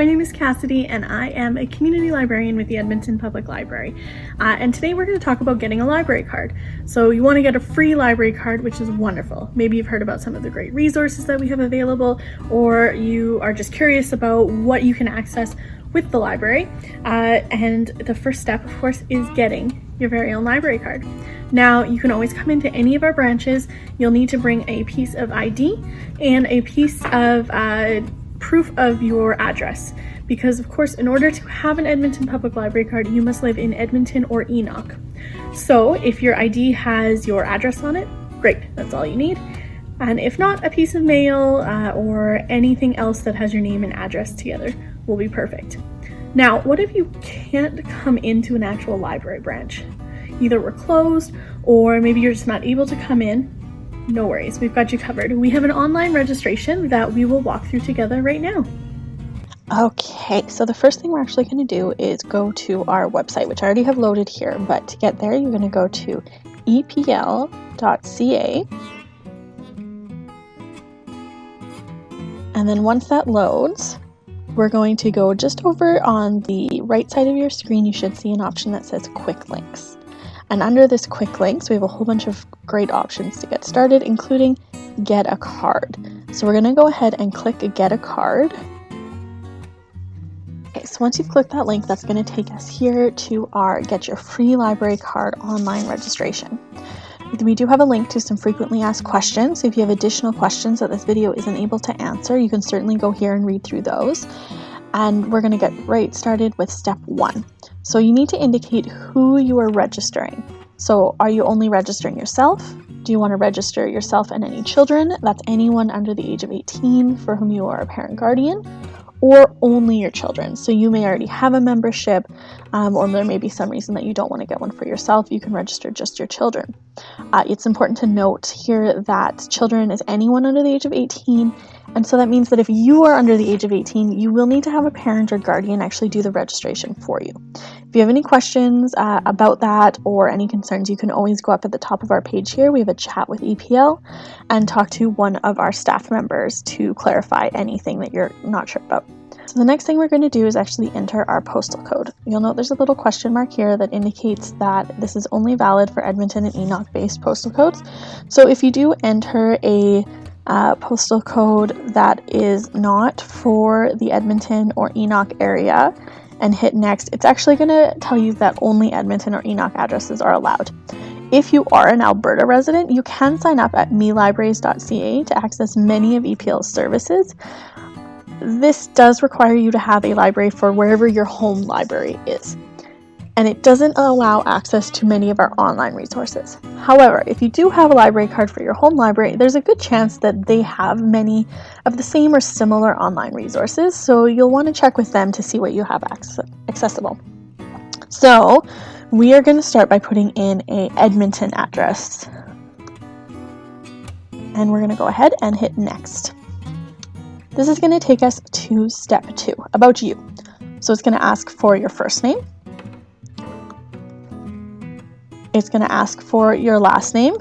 My name is Cassidy and I am a community librarian with the Edmonton Public Library. And today we're going to talk about getting a library card. So you want to get a free library card, which is wonderful. Maybe you've heard about some of the great resources that we have available, or you are just curious about what you can access with the library. And the first step, of course, is getting your very own library card. Now, you can always come into any of our branches. You'll need to bring a piece of ID and a piece of proof of your address, because of course in order to have an Edmonton Public Library card you must live in Edmonton or Enoch. So if your ID has your address on it, great, that's all you need. And if not, a piece of mail or anything else that has your name and address together will be perfect. Now, what if you can't come into an actual library branch? Either we're closed or maybe you're just not able to come in. No worries, we've got you covered. We have an online registration that we will walk through together right now. Okay, so the first thing we're actually going to do is go to our website, which I already have loaded here, but to get there you're going to go to epl.ca. And then once that loads, we're going to go just over on the right side of your screen. You should see an option that says Quick Links. And under this Quick Links, we have a whole bunch of great options to get started, including Get a Card. So we're going to go ahead and click Get a Card. Okay, so once you've clicked that link, that's going to take us here to our Get Your Free Library Card online registration. We do have a link to some frequently asked questions, so if you have additional questions that this video isn't able to answer, you can certainly go here and read through those. And we're going to get right started with step 1. So you need to indicate who you are registering. So are you only registering yourself? Do you want to register yourself and any children? That's anyone under the age of 18 for whom you are a parent guardian, or only your children. So you may already have a membership, or there may be some reason that you don't want to get one for yourself. You can register just your children. It's important to note here that children is anyone under the age of 18, and so that means that if you are under the age of 18, you will need to have a parent or guardian actually do the registration for you. If you have any questions about that or any concerns, you can always go up at the top of our page here. We have a chat with EPL and talk to one of our staff members to clarify anything that you're not sure about. So the next thing we're going to do is actually enter our postal code. You'll note there's a little question mark here that indicates that this is only valid for Edmonton and Enoch based postal codes. So if you do enter a postal code that is not for the Edmonton or Enoch area and hit next, it's actually going to tell you that only Edmonton or Enoch addresses are allowed. If you are an Alberta resident, you can sign up at melibraries.ca to access many of EPL's services. This does require you to have a library for wherever your home library is, and it doesn't allow access to many of our online resources. However, if you do have a library card for your home library, there's a good chance that they have many of the same or similar online resources, so you'll want to check with them to see what you have accessible. So we are going to start by putting in a Edmonton address, and we're going to go ahead and hit next. This is going to take us to step 2, about you. So it's going to ask for your first name. It's going to ask for your last name.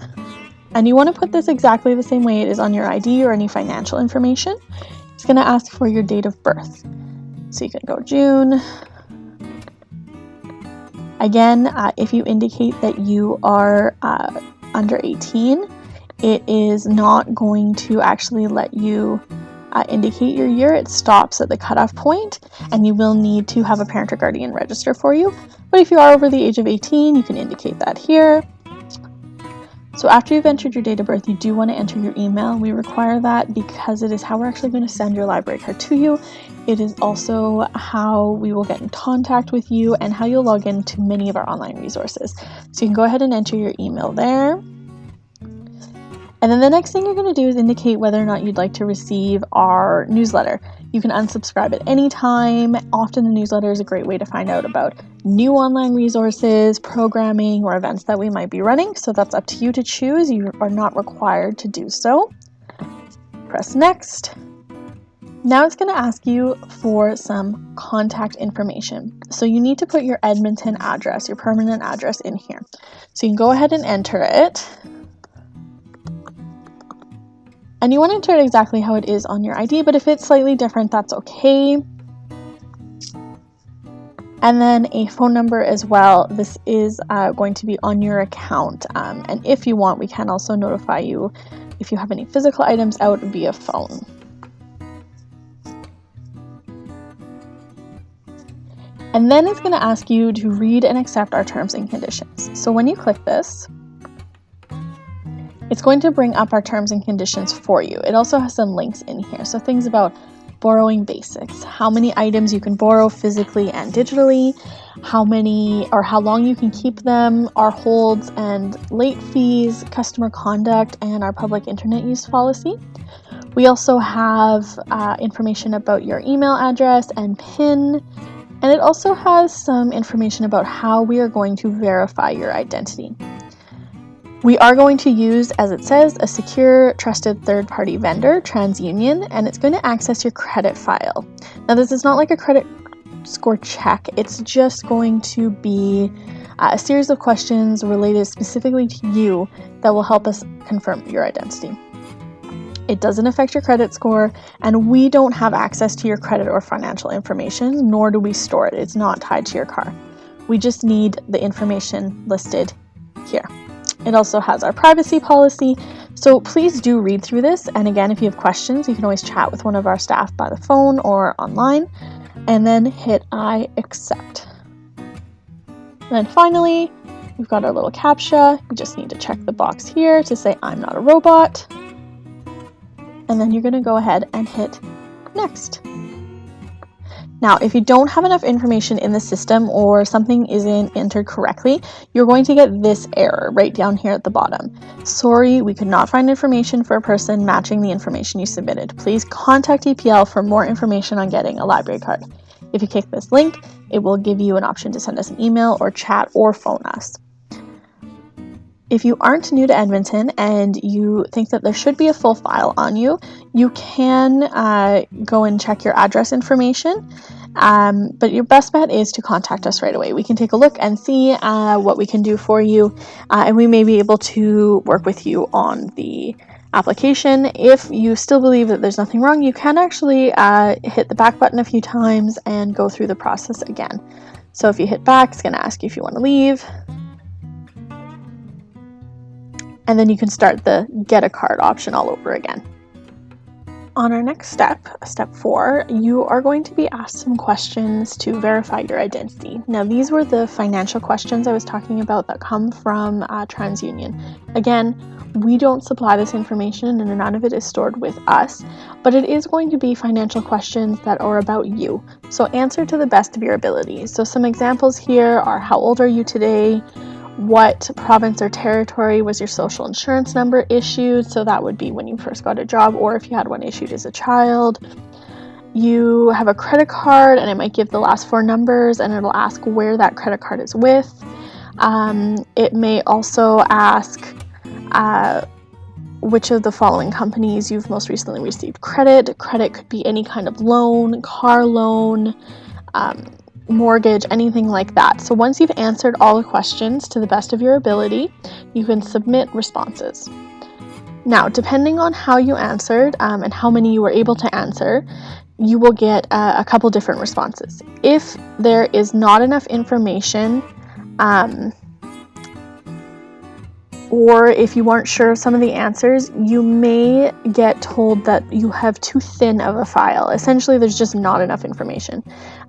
And you want to put this exactly the same way it is on your ID or any financial information. It's going to ask for your date of birth. So you can go June. Again, if you indicate that you are under 18, it is not going to actually let you indicate your year. It stops at the cutoff point, and you will need to have a parent or guardian register for you. But if you are over the age of 18, you can indicate that here. So after you've entered your date of birth, you do want to enter your email. We require that because it is how we're actually going to send your library card to you. It is also how we will get in contact with you and how you'll log into many of our online resources. So you can go ahead and enter your email there. And then the next thing you're going to do is indicate whether or not you'd like to receive our newsletter. You can unsubscribe at any time. Often the newsletter is a great way to find out about new online resources, programming, or events that we might be running. So that's up to you to choose. You are not required to do so. Press next. Now it's going to ask you for some contact information. So you need to put your Edmonton address, your permanent address in here. So you can go ahead and enter it. And you want to enter it exactly how it is on your ID, but if it's slightly different, that's okay. and then a phone number as well. This is going to be on your account, and if you want, we can also notify you if you have any physical items out via phone. And then it's going to ask you to read and accept our terms and conditions. So when you click this, it's going to bring up our terms and conditions for you. It also has some links in here. So things about borrowing basics, how many items you can borrow physically and digitally, how many or how long you can keep them, our holds and late fees, customer conduct, and our public internet use policy. We also have information about your email address and PIN. And it also has some information about how we are going to verify your identity. We are going to use, as it says, a secure, trusted third-party vendor, TransUnion, and it's going to access your credit file. Now, this is not like a credit score check. It's just going to be a series of questions related specifically to you that will help us confirm your identity. It doesn't affect your credit score, and we don't have access to your credit or financial information, nor do we store it. It's not tied to your car. We just need the information listed here. It also has our privacy policy, so please do read through this. And again, if you have questions, you can always chat with one of our staff by the phone or online, and then hit I accept. And then finally, we've got our little CAPTCHA. You just need to check the box here to say I'm not a robot. And then you're going to go ahead and hit next. Now, if you don't have enough information in the system or something isn't entered correctly, you're going to get this error right down here at the bottom. Sorry, we could not find information for a person matching the information you submitted. Please contact EPL for more information on getting a library card. If you click this link, it will give you an option to send us an email or chat or phone us. If you aren't new to Edmonton and you think that there should be a full file on you, you can go and check your address information, but your best bet is to contact us right away. We can take a look and see what we can do for you, and we may be able to work with you on the application. If you still believe that there's nothing wrong, you can actually hit the back button a few times and go through the process again. So if you hit back, it's going to ask you if you want to leave. And then you can start the get a card option all over again. On our next step, step 4, you are going to be asked some questions to verify your identity. Now, these were the financial questions I was talking about that come from TransUnion. Again, we don't supply this information and none of it is stored with us, but it is going to be financial questions that are about you. So answer to the best of your ability. So some examples here are: how old are you today? What province or territory was your social insurance number issued? So that would be when you first got a job, or if you had one issued as a child. You have a credit card and it might give the last 4 numbers and it'll ask where that credit card is with. It may also ask which of the following companies you've most recently received credit. Credit could be any kind of loan, car loan, mortgage, anything like that. So once you've answered all the questions to the best of your ability, you can submit responses. Now, depending on how you answered and how many you were able to answer, you will get a couple different responses. If there is not enough information, or if you weren't sure of some of the answers, you may get told that you have too thin of a file. Essentially, there's just not enough information,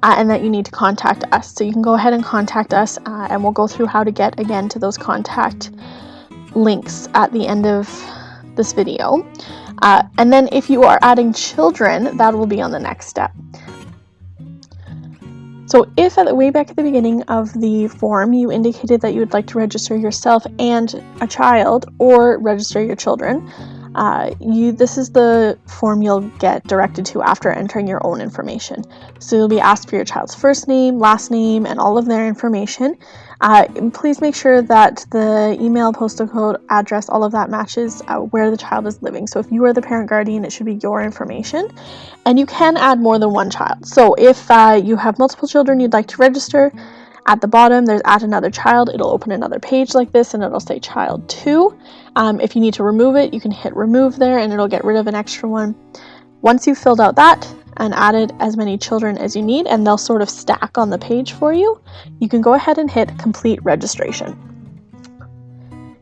and that you need to contact us. So you can go ahead and contact us, and we'll go through how to get, again, to those contact links at the end of this video. And then if you are adding children, that will be on the next step. So if way back at the beginning of the form you indicated that you would like to register yourself and a child, or register your children, this is the form you'll get directed to after entering your own information. So you'll be asked for your child's first name, last name, and all of their information. Please make sure that the email, postal code, address, all of that matches where the child is living. So if you are the parent guardian, it should be your information. And you can add more than one child. So if you have multiple children you'd like to register, at the bottom there's add another child. It'll open another page like this and it'll say child 2. If you need to remove it, you can hit remove there and it'll get rid of an extra one. Once you've filled out that, and added as many children as you need, and they'll sort of stack on the page for you, you can go ahead and hit complete registration.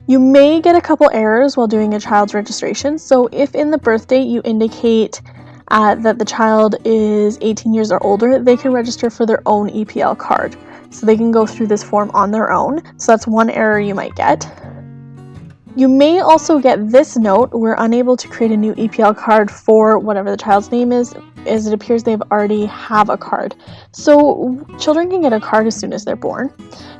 You may get a couple errors while doing a child's registration. So if in the birth date you indicate that the child is 18 years or older, they can register for their own EPL card. So they can go through this form on their own. So that's one error you might get. You may also get this note: we're unable to create a new EPL card for whatever the child's name is, as it appears they've already have a card. So children can get a card as soon as they're born.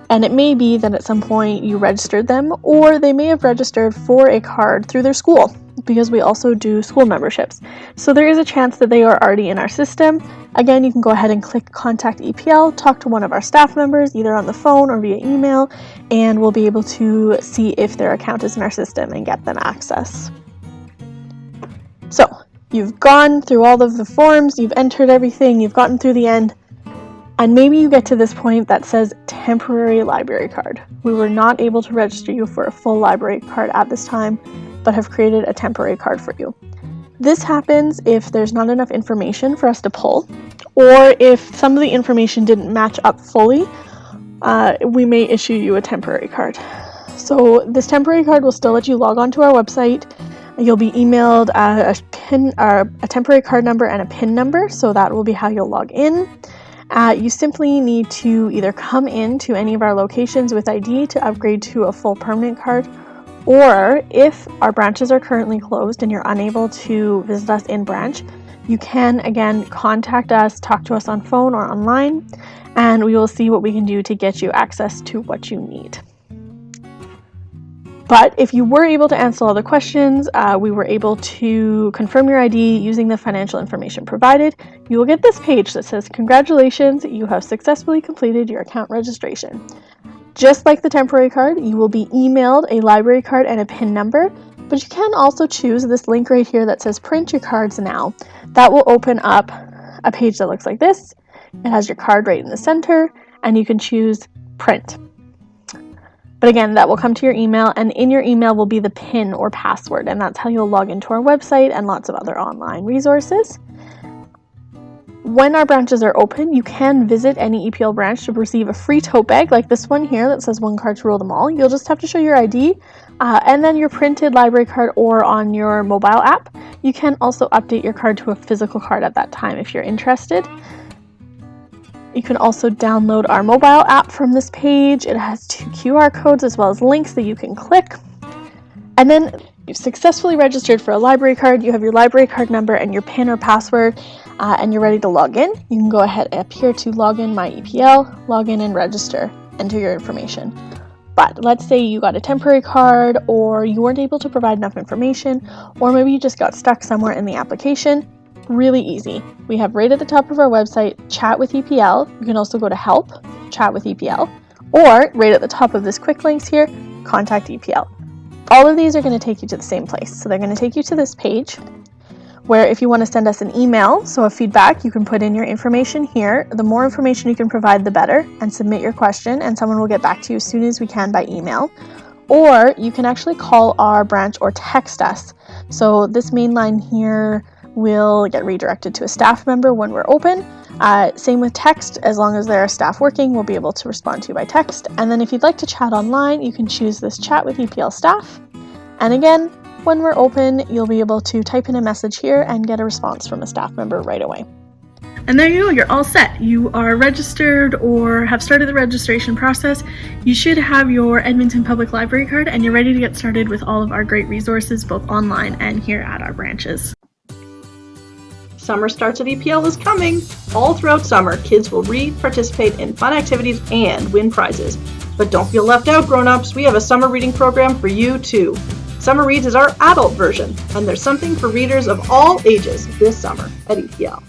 And it may be that at some point you registered them, or they may have registered for a card through their school, because we also do school memberships. So there is a chance that they are already in our system. Again, you can go ahead and click Contact EPL, talk to one of our staff members, either on the phone or via email, and we'll be able to see if their account is in our system and get them access. So, you've gone through all of the forms, you've entered everything, you've gotten through the end, and maybe you get to this point that says temporary library card. We were not able to register you for a full library card at this time, but have created a temporary card for you. This happens if there's not enough information for us to pull, or if some of the information didn't match up fully, we may issue you a temporary card. So this temporary card will still let you log on to our website. You'll be emailed a temporary card number and a PIN number, so that will be how you'll log in. You simply need to either come in to any of our locations with ID to upgrade to a full permanent card, or if our branches are currently closed and you're unable to visit us in branch, you can again contact us, talk to us on phone or online, and we will see what we can do to get you access to what you need. But if you were able to answer all the questions, we were able to confirm your ID using the financial information provided, you will get this page that says, "Congratulations, you have successfully completed your account registration." Just like the temporary card, you will be emailed a library card and a PIN number, but you can also choose this link right here that says "Print your cards now." That will open up a page that looks like this. It has your card right in the center, and you can choose Print. But again, that will come to your email, and in your email will be the PIN or password, and that's how you'll log into our website and lots of other online resources. When our branches are open, you can visit any EPL branch to receive a free tote bag like this one here that says "One card to rule them all." You'll just have to show your ID and then your printed library card or on your mobile app. You can also update your card to a physical card at that time if you're interested. You can also download our mobile app from this page. It has 2 QR codes as well as links that you can click. And then you've successfully registered for a library card. You have your library card number and your PIN or password, and you're ready to log in. You can go ahead up here to Login My EPL, log in and register, enter your information. But let's say you got a temporary card, or you weren't able to provide enough information, or maybe you just got stuck somewhere in the application. Really easy. We have right at the top of our website, Chat with EPL. You can also go to Help, Chat with EPL, or right at the top of this quick links here, Contact EPL. All of these are going to take you to the same place. So they're going to take you to this page where if you want to send us an email, so a feedback, you can put in your information here. The more information you can provide, the better, and submit your question, and someone will get back to you as soon as we can by email. Or you can actually call our branch or text us. So this main line here will get redirected to a staff member when we're open. Same with text, as long as there are staff working, we'll be able to respond to you by text. And then if you'd like to chat online, you can choose this Chat with EPL staff. And again, when we're open, you'll be able to type in a message here and get a response from a staff member right away. And there you go, you're all set. You are registered or have started the registration process. You should have your Edmonton Public Library card, and you're ready to get started with all of our great resources, both online and here at our branches. Summer Starts at EPL is coming! All throughout summer, kids will read, participate in fun activities, and win prizes. But don't feel left out, grown-ups. We have a summer reading program for you, too. Summer Reads is our adult version, and there's something for readers of all ages this summer at EPL.